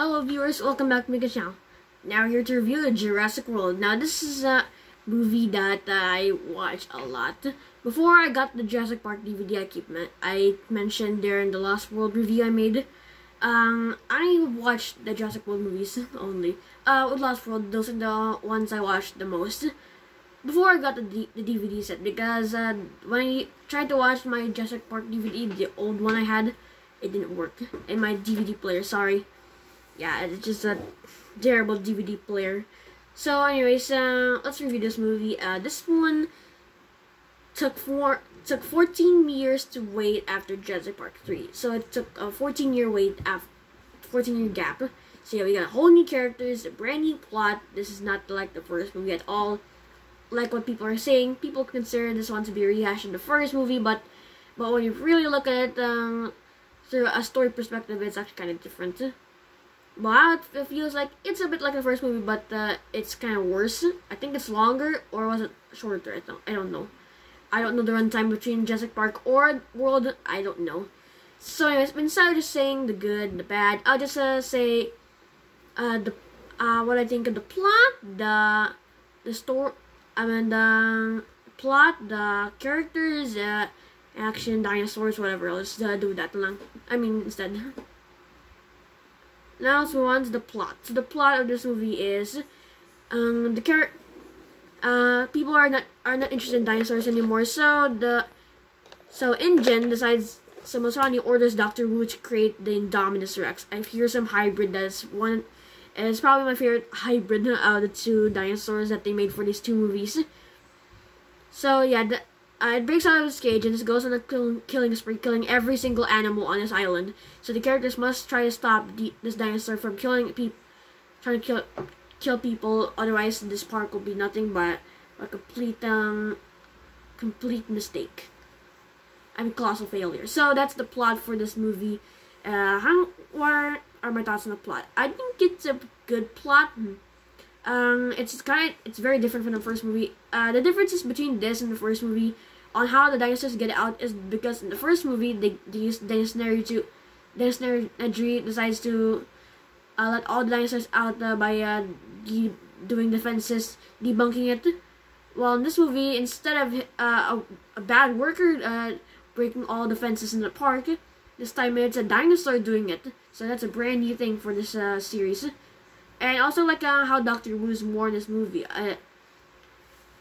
Hello viewers, welcome back to my channel. Now here to review the Jurassic World. Now this is a movie that I watch a lot. Before I got the Jurassic Park DVD, I mentioned there in the Lost World review I made. I watched the Jurassic World movies only. With Lost World, those are the ones I watched the most. Before I got the DVD set, because when I tried to watch my Jurassic Park DVD, the old one I had, it didn't work in my DVD player. Sorry. Yeah, it's just a terrible DVD player. So anyways, let's review this movie. This one took 14 years to wait after Jurassic Park 3. So it took a 14-year gap. So yeah, we got whole new characters, a brand new plot. This is not like the first movie at all. Like what people are saying, people consider this one to be a rehash of the first movie, but when you really look at it through a story perspective, it's actually kind of different. Well, it feels like it's a bit like the first movie, but it's kind of worse. I think it's longer, or was it shorter? I don't know. I don't know the runtime between Jurassic Park or World. I don't know. So anyways, instead of just saying the good, the bad, I'll just say what I think of the plot, the story. The plot, the characters, action, dinosaurs, whatever. Let's do that lang. Instead. Now let's move on to the plot. So the plot of this movie is, people are not interested in dinosaurs anymore. So InGen decides. So Masrani orders Dr. Wu to create the Indominus Rex. I hear some hybrid that's one. It's probably my favorite hybrid of the two dinosaurs that they made for these two movies. So yeah, it breaks out of its cage and just goes on a killing spree, killing every single animal on this island. So the characters must try to stop this dinosaur from killing people, trying to kill people. Otherwise, this park will be nothing but a complete mistake. Colossal failure. So that's the plot for this movie. What are my thoughts on the plot? I think it's a good plot. It's very different from the first movie. The differences between this and the first movie on how the dinosaurs get out is because in the first movie they use Dinosaur decides to let all the dinosaurs out by doing defenses, debunking it. Well, in this movie, instead of a bad worker breaking all the fences in the park, this time it's a dinosaur doing it. So that's a brand new thing for this series. And also like how Dr. Wu's more in this movie.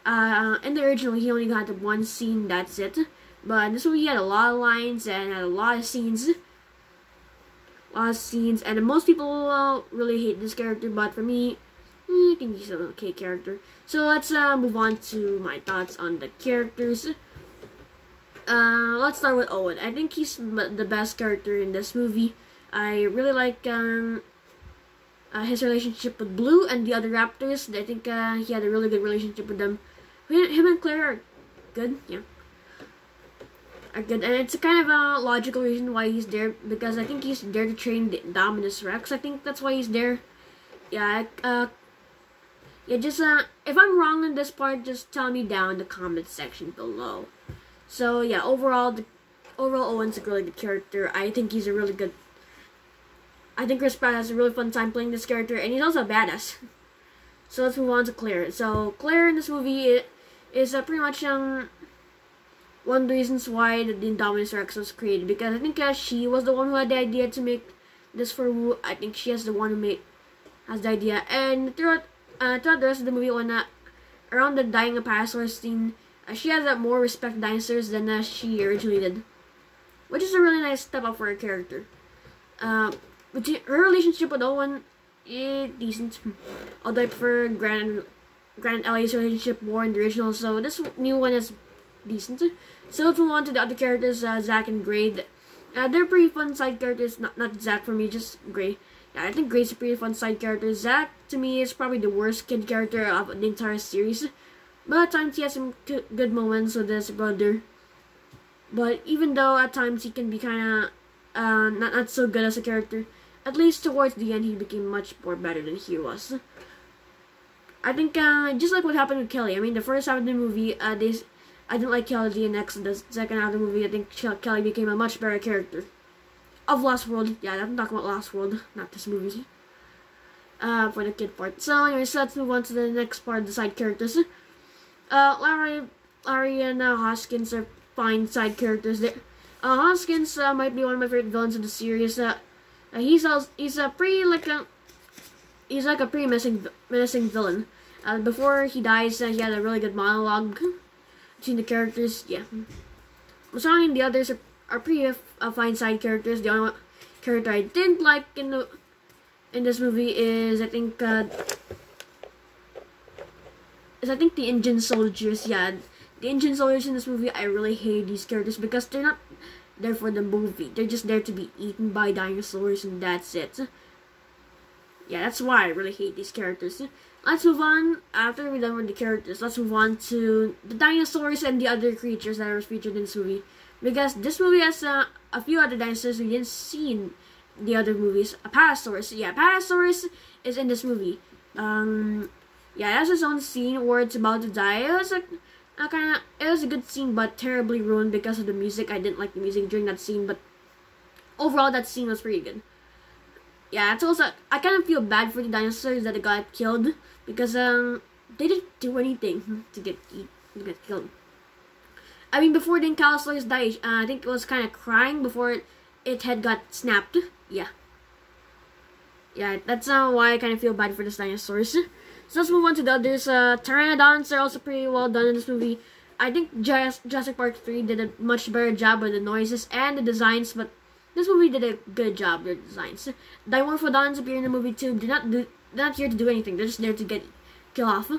In the original, he only got one scene, that's it. But in this movie, he had a lot of lines and had a lot of scenes. And most people really hate this character, but for me, I think he's an okay character. So let's move on to my thoughts on the characters. Let's start with Owen. I think he's the best character in this movie. I really like his relationship with Blue and the other raptors. I think he had a really good relationship with them. Him and Claire are good, yeah. Are good, and it's a kind of a logical reason why he's there, because I think he's there to train the Indominus Rex. I think that's why he's there. Yeah, just if I'm wrong in this part, just tell me down in the comment section below. So yeah, overall Owen's a really good character. I think he's a really good. I think Chris Pratt has a really fun time playing this character, and he's also a badass. So let's move on to Claire. So Claire in this movie is pretty much one of the reasons why the Indominus Rex was created, because I think she was the one who had the idea to make this for Wu. I think she is the one who has the idea, and throughout the rest of the movie, when around the dying Apatosaurus scene, she has more respect for dinosaurs than she originally did, which is a really nice step up for her character. But her relationship with Owen is decent, although I prefer Grant and Ellie's relationship more in the original, so this new one is decent. So let's move on to the other characters, Zach and Gray. They're pretty fun side characters, not Zach for me, just Gray. Yeah, I think Gray's a pretty fun side character. Zach, to me, is probably the worst kid character of the entire series, but at times he has some good moments with his brother. But even though at times he can be kind of not so good as a character, at least towards the end he became much more better than he was. I think just like what happened with Kelly. The first half of the movie, I didn't like Kelly, and next the second half of the movie, I think Kelly became a much better character. Of Lost World. Yeah, I'm talking about Lost World, not this movie. for the kid part. So anyways, let's move on to the next part, the side characters. Larry and Hoskins are fine side characters. Hoskins might be one of my favorite villains in the series. He's a pretty he's like a pretty menacing villain. Before he dies, he had a really good monologue between the characters. Yeah, Masani and the others are pretty fine side characters. The only character I didn't like in this movie is I think the engine soldiers. Yeah, the engine soldiers in this movie, I really hate these characters because they're not there for the movie. They're just there to be eaten by dinosaurs and that's it. Yeah, that's why I really hate these characters. Let's move on. After we're done with the characters, let's move on to the dinosaurs and the other creatures that are featured in this movie. Because this movie has a few other dinosaurs we didn't see in the other movies. Apatosaurus. Yeah, Apatosaurus is in this movie. Yeah, it has its own scene where it's about to die. It was it was a good scene, but terribly ruined because of the music. I didn't like the music during that scene, but overall that scene was pretty good. Yeah, it's also, I kind of feel bad for the dinosaurs that got killed because they didn't do anything to get killed. I mean, before the Ankylosaurus died, I think it was kind of crying before its head got snapped. Yeah, that's why I kind of feel bad for the dinosaurs. So let's move on to the others. Pteranodons are also pretty well done in this movie. I think Jurassic Park 3 did a much better job with the noises and the designs, but this movie did a good job with the designs. Dimorphodons appear in the movie too. They're not here to do anything. They're just there to kill off.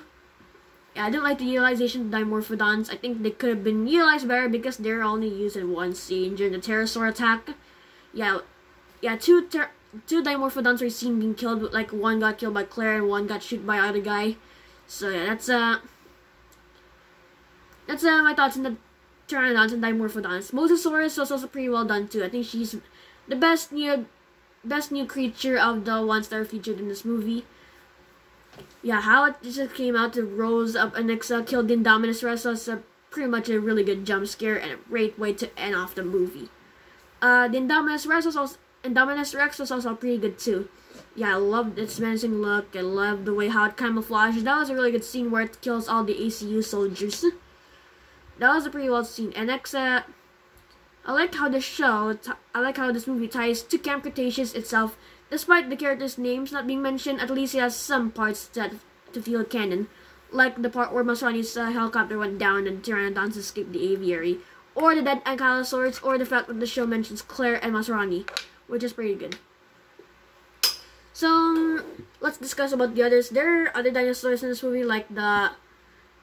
Yeah, I didn't like the utilization of Dimorphodons. I think they could have been utilized better because they're only used in one scene during the pterosaur attack. Yeah, two Dimorphodons were seen being killed. Like one got killed by Claire and one got shot by other guy. So yeah, that's my thoughts on the Pteranodons and Dimorphodons. Mosasaurus was also pretty well done too. I think she's the best new creature of the ones that are featured in this movie. Yeah, how it just came out to rose up and killed the Indominus Rex was pretty much a really good jump scare and a great way to end off the movie. The Indominus Rex was also pretty good too. Yeah, I loved its menacing look. I loved the way how it camouflaged. That was a really good scene where it kills all the ACU soldiers. That was a pretty well scene. And next, I like how this movie ties to Camp Cretaceous itself. Despite the characters' names not being mentioned, at least it has some parts to feel canon. Like the part where Masrani's helicopter went down and Pteranodons escaped the aviary. Or the dead Ankylosaurs, or the fact that the show mentions Claire and Masrani, which is pretty good. So, let's discuss about the others. There are other dinosaurs in this movie, like the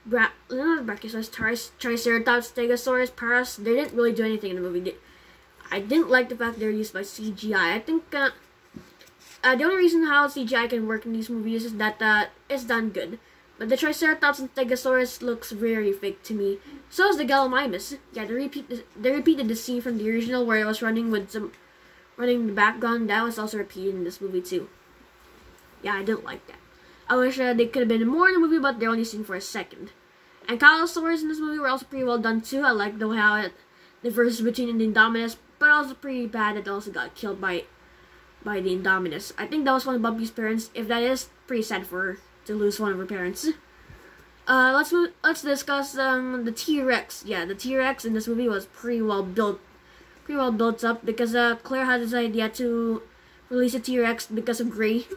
Brachiosaurus, Triceratops, Stegosaurus, Paras. They didn't really do anything in the movie. I didn't like the fact they were used by CGI. I think the only reason how CGI can work in these movies is that it's done good. But the Triceratops and Stegosaurus looks very fake to me. So is the Gallimimus. Yeah, they repeated the scene from the original where it was running in the background. That was also repeated in this movie too. Yeah, I didn't like that. I wish they could have been more in the movie, but they're only seen for a second. Ankylosaurs in this movie were also pretty well done too. I like the way how it diverges between the Indominus, but also pretty bad that it also got killed by the Indominus. I think that was one of Bumpy's parents. If that is, pretty sad for her to lose one of her parents. Let's discuss the T-Rex. Yeah, the T-Rex in this movie was pretty well built up because Claire had this idea to release a T-Rex because of Gray.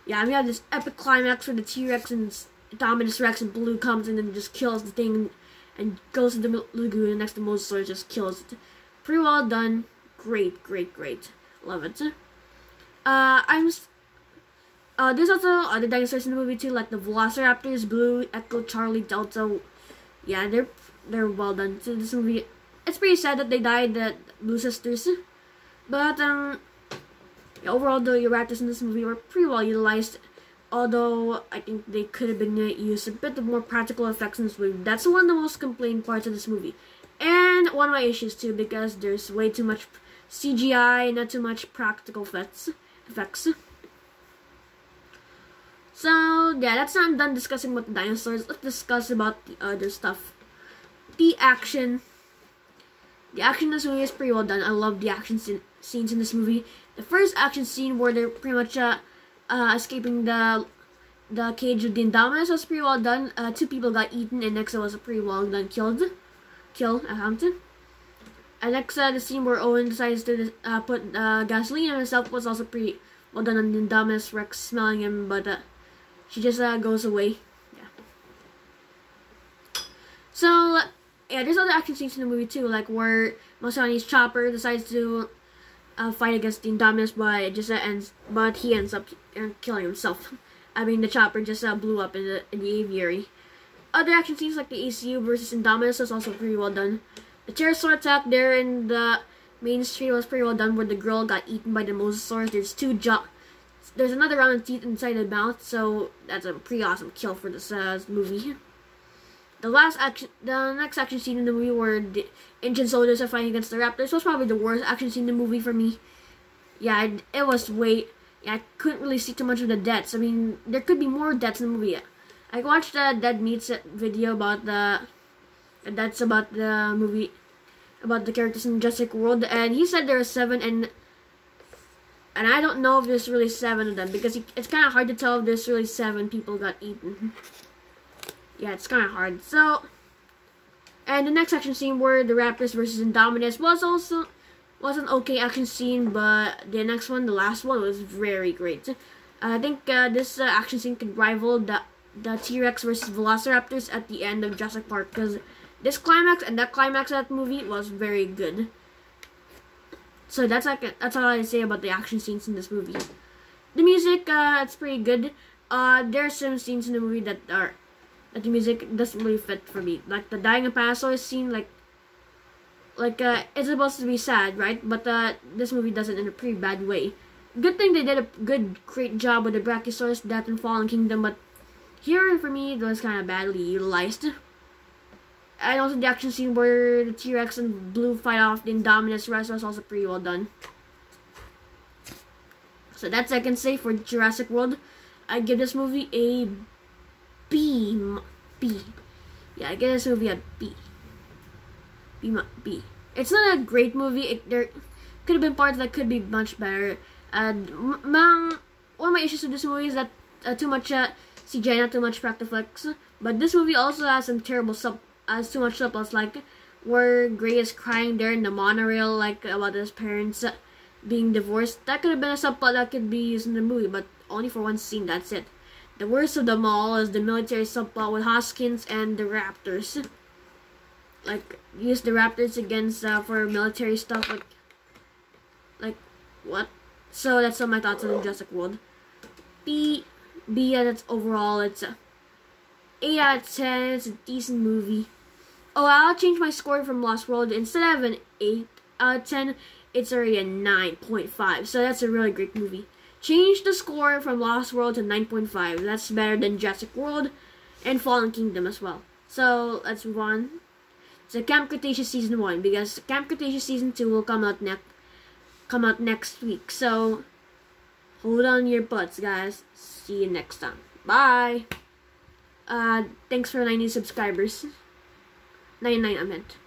Yeah, we have this epic climax where the T-Rex and Indominus Rex and Blue comes in and just kills the thing and goes to the lagoon and next to Mosasaurus just kills it. Pretty well done. Great. Love it. There's also other dinosaurs in the movie too, like the Velociraptors, Blue, Echo, Charlie, Delta. Yeah, they're well done too. This movie, it's pretty sad that they died, the Blue sisters. But yeah, overall, the raptors in this movie were pretty well utilized. Although I think they could have been used a bit of more practical effects in this movie. That's one of the most complained parts of this movie, and one of my issues too, because there's way too much CGI and not too much practical effects. So yeah, that's not I'm done discussing about the dinosaurs. Let's discuss about the other stuff. The action in this movie is pretty well done. I love the action scenes in this movie. The first action scene where they're pretty much escaping the cage of the Indominus was pretty well done. 2 people got eaten, and next it was a pretty well done kill Hampton. And next, the scene where Owen decides to put gasoline on himself was also pretty well done on the Indominus Rex smelling him, but she just goes away. Yeah. So yeah, there's other action scenes in the movie too, like where Masani's chopper decides to fight against the Indominus, but he ends up killing himself. I mean, the chopper just blew up in the aviary. Other action scenes like the ACU versus Indominus was also pretty well done. The pterosaur attack there in the main street was pretty well done, where the girl got eaten by the mosasaurus. There's another round of teeth inside the mouth, so that's a pretty awesome kill for this movie. The next action scene in the movie where the ancient soldiers are fighting against the raptors was probably the worst action scene in the movie for me. Yeah, it was I couldn't really see too much of the deaths. I mean, there could be more deaths in the movie. I watched the Dead Meats video about the movie, about the characters in Jurassic World, and he said there were 7, and I don't know if there's really 7 of them, because it's kind of hard to tell if there's really 7 people got eaten. Yeah, it's kind of hard. So, and the next action scene where the Raptors versus Indominus was an okay action scene, but the next one, the last one, was very great. I think this action scene could rival the T-Rex versus Velociraptors at the end of Jurassic Park, because this climax and that climax of that movie was very good. So that's all I say about the action scenes in this movie. The music, it's pretty good. There are some scenes in the movie that the music doesn't really fit for me, like the dying of Panasaurus scene. Like it's supposed to be sad, right? But this movie does it in a pretty bad way. Good thing they did a great job with the Brachiosaurus death in Fallen Kingdom, but here for me it was kind of badly utilized. And also the action scene where the T-Rex and Blue fight off the Indominus Rex was also pretty well done. So that's all I can say for Jurassic World. I give this movie a B. Yeah, I give this movie a B. B. It's not a great movie. There could have been parts that could be much better. And one of my issues with this movie is that too much CGI, not too much practical effects. But this movie also has some terrible too much subplots, like where Gray is crying there in the monorail, like about his parents being divorced. That could have been a subplot that could be used in the movie, but only for one scene. That's it. The worst of them all is the military subplot with Hoskins and the Raptors. Like, use the Raptors against for military stuff. Like what? So that's all my thoughts on Jurassic World. B. That's overall it's a 8 out of 10. It's a decent movie. Oh, I'll change my score from Lost World. Instead of an 8 out of 10, it's already a 9.5. So that's a really great movie. Change the score from Lost World to 9.5. That's better than Jurassic World and Fallen Kingdom as well. So let's move on to Camp Cretaceous Season 1, because Camp Cretaceous Season 2 will come out next week. So hold on your butts, guys. See you next time. Bye. Thanks for 90 subscribers. 99 I meant.